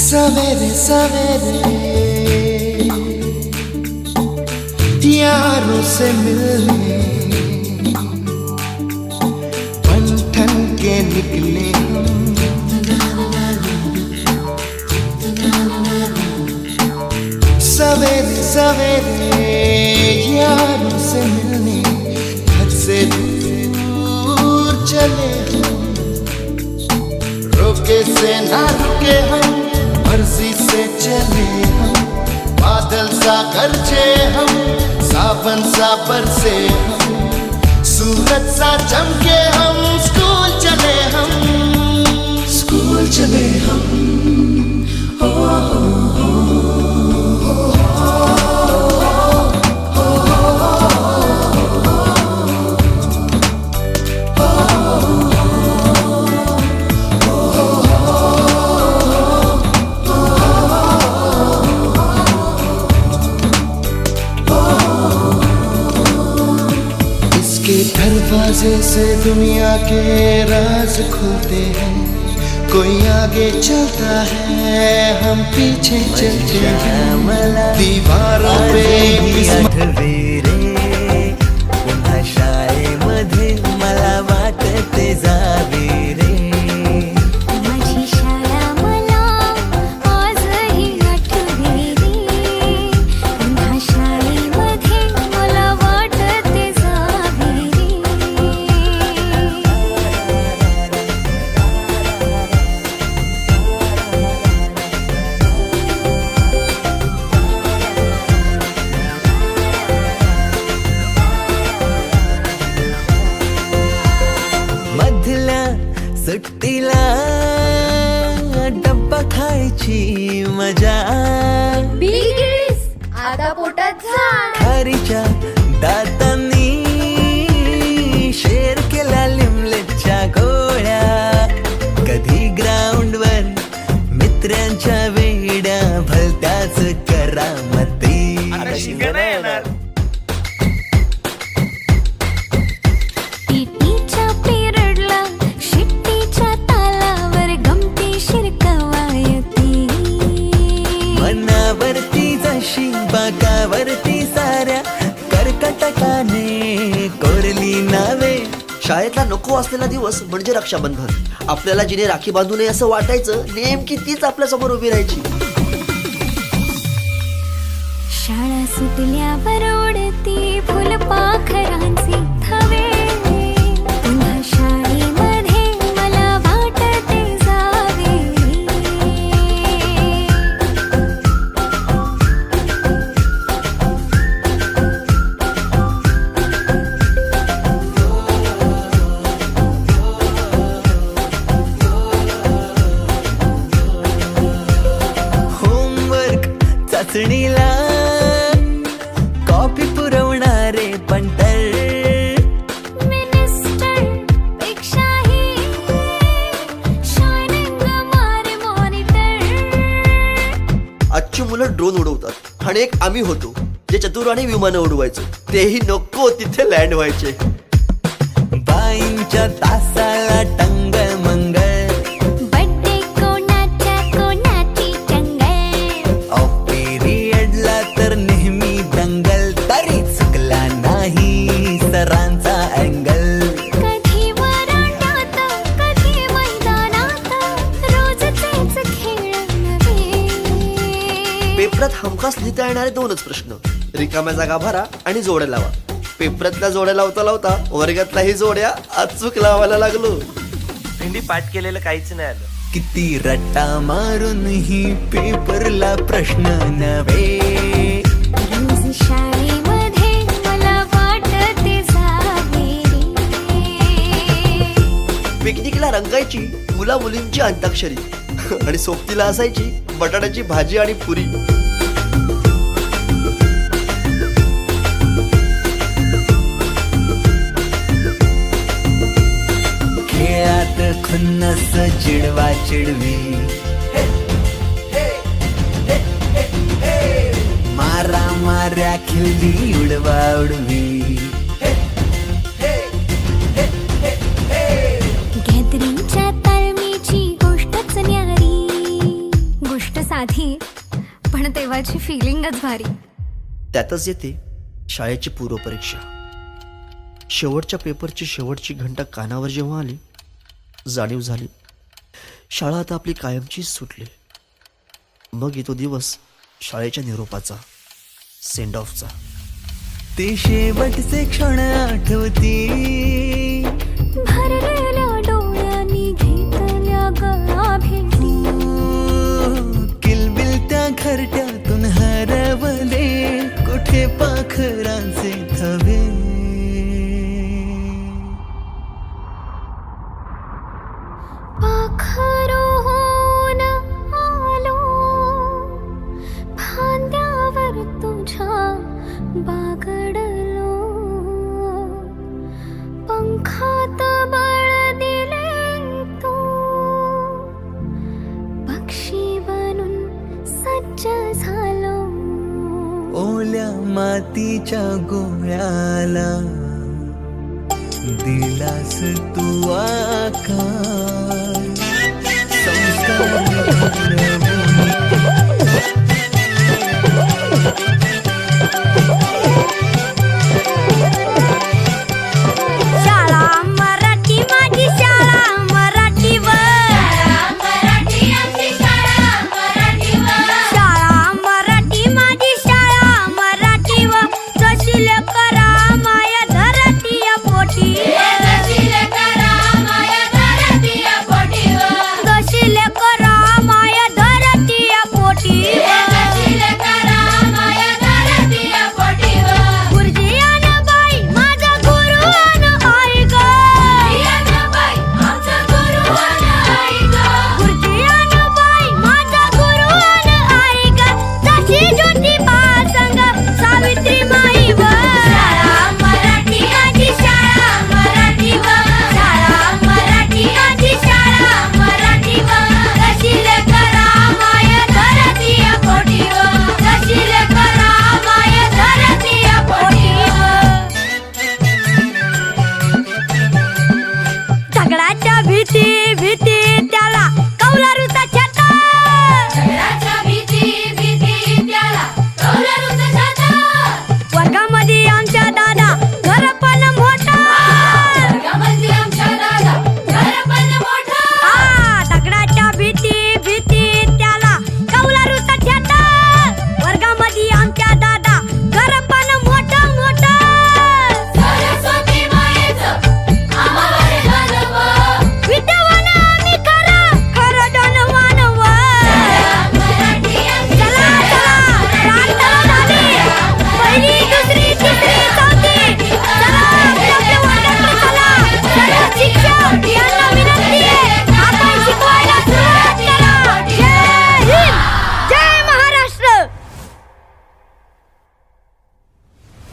सवेरे सवेरे यारों से मिलने बन ठन के निकले हम। सवेरे सवेरे यारों से मिलने घर से दूर चले हम। रोके से ना रुके हम, मर्जी से चले हम। बादल सा गरजे हम, सावन सा बरसे हम। सूरज सा चमके हम, स्कूल चले हम, स्कूल चले हम। ओ, ओ, ओ, दरवाजे से दुनिया के राज खुलते हैं। कोई आगे चलता है, हम पीछे चलते हैं। दीवारों पे पुन्हा शाळेमध्ये मला वाटते जावे रे। माझी शाळा मला आजही आठवते रे। पुन्हा शाळेमध्ये मला वाटते जावे रे। मधल्या सुट्टीला डब्बा खायची मजा, बिगिस आता पोटात झाड। खारीच्या दातांनी शेर केला लिमलेटच्या गोळ्या। कधी ग्राउंडवर मित्रांच्या वेड्या भलत्याच करामती। पीटीच्या पिरियडला शिट्टीच्या तालावर गमतीशीर कवायती। मनावरती जशी बागावरती साऱ्या कर्कटकाने कोरली नावे। शाळेतला नको असलेला दिवस म्हणजे रक्षाबंधन। आपल्याला जिने राखी बांधू नये असं वाटायचं, नेमकी तीच आपल्या समोर उभी राहायची। शाळा सुटल्यावर उडती फुलपाखरांची थवे। पुन्हा शाळेमध्ये मला वाटते जावे होमवर्क चाचणीला कॉपी पुरवणारे पंटर। मिनिस्टर पेक्षाही शायनिंग मारे मॉनिटर। आजची मुलं ड्रोन उडवतात आणि एक आम्ही होतो जे चतुराने विमानं उडवायचो, तेही नको तिथे लँड व्हायचे। बाईंच्या तासाला टंगळ मंगळ, बड्डे कोणाच्या कोणाची चंगळ। ऑफ पिरियडला तर नेहमी दंगल, तरी चुकला नाही सरांचा अँगल। कधी वरांड्यात कधी मैदानात रोज तेच खेळ नव्हे। पेपरात हमखास लिहिता येणारे दोनच प्रश्न, रिकाम्या जागा भरा आणि जोड्या लावा। पेपरातल्या जोड्या लावता लावता वर्गातल्याही जोड्या अचूक लावायला लागलो। भेंडी पाठ केलेलं काहीच नाही आलं। किती रट्टा मारून ही पेपरला प्रश्न नव्हे। रोज शाळेमध्ये मला वाटते जावे रे। पिकनिकला रंगायची मुला मुलींची अंताक्षरी, आणि सोबतीला असायची बटाट्याची भाजी आणि पुरी. खेळात खुन्नस चिडवा चिडवी, मारा माऱ्या खिल्ली उडवा उडवी. गॅदरिंगच्या ताळमेची गोष्टच न्यारी. गोष्ट साधी पण तेव्हाची फिलिंगच भारी. त्यातच येते शाळेची पूर्वपरीक्षा. शेवटच्या पेपरची शेवटची घंटा कानावर जेव्हा आली, जाणीव झाली शाळा आता आपली कायमचीच सुटली. मग येतो दिवस शाळेच्या निरोपाचा, सेंड ऑफचा. ते शेवटचे क्षण आठवती, भरलेल्या डोळ्यांनी घेतल्या गळा भेटी. किलबिल त्या घरट्यातून हरवले कुठे पाखरांचे थवे. पाखरोन आलो फांद्यावर तुझ्या बागडलो. पंखात बळ दिले तू पक्षी बनून सज्ज झालो. ओल्या मातीच्या गोळ्याला दिलास तू आकार.